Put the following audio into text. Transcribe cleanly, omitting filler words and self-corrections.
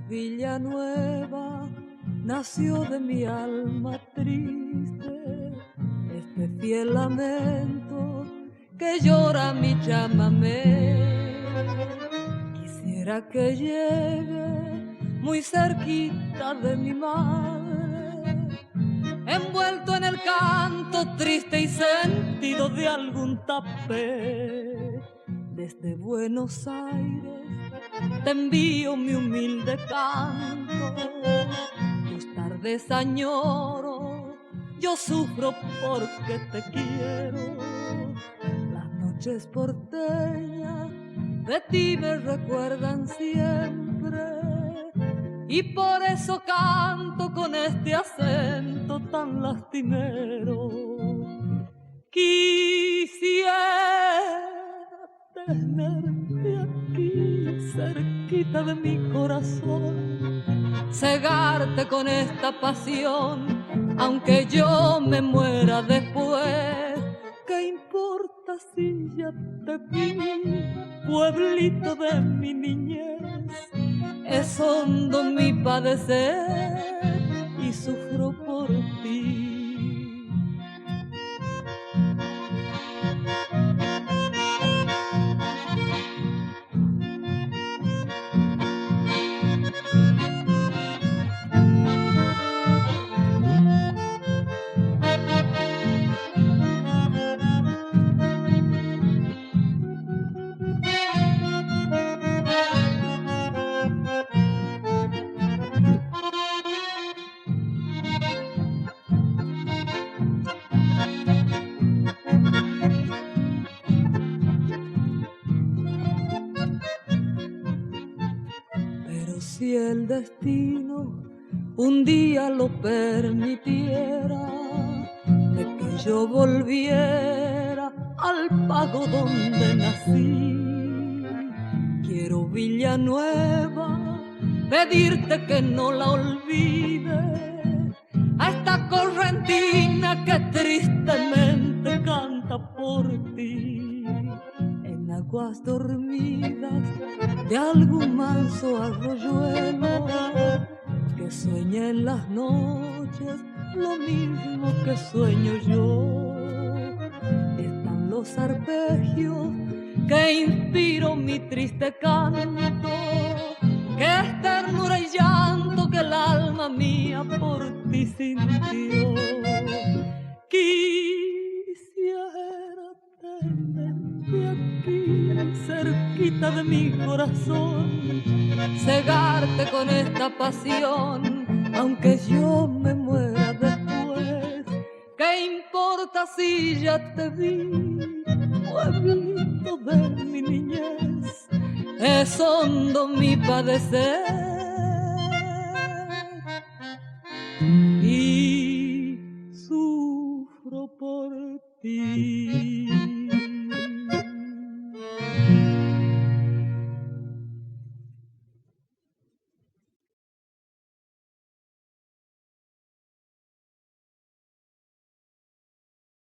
Villanueva nació de mi alma triste, este fiel lamento que llora mi chamamé. Quisiera que llegue muy cerquita de mi madre, envuelto en el canto triste y sentido de algún tapé. Desde Buenos Aires te envío mi humilde canto, tus tardes añoro, yo sufro porque te quiero. Las noches porteñas de ti me recuerdan siempre, y por eso canto con este acento tan lastimero. Quisiera tenerte aquí cerquita de mi corazón, cegarte con esta pasión, aunque yo me muera después. ¿Qué importa si ya te vi, pueblito de mi niñez? Es hondo mi padecer y sufro por ti. Si el destino un día lo permitiera, de que yo volviera al pago donde nací, quiero Villanueva pedirte que no la olvides, a esta correntina que tristemente canta por ti. En aguas dormidas de algún manso arroyuelo, que sueña en las noches lo mismo que sueño yo. Están los arpegios que inspiro mi triste canto, que es ternura y llanto que el alma mía por ti sintió. Quisiera tenerte aquí cerquita de mi corazón, cegarte con esta pasión, aunque yo me muera después. ¿Qué importa si ya te vi, pueblito de mi niñez? Es hondo mi padecer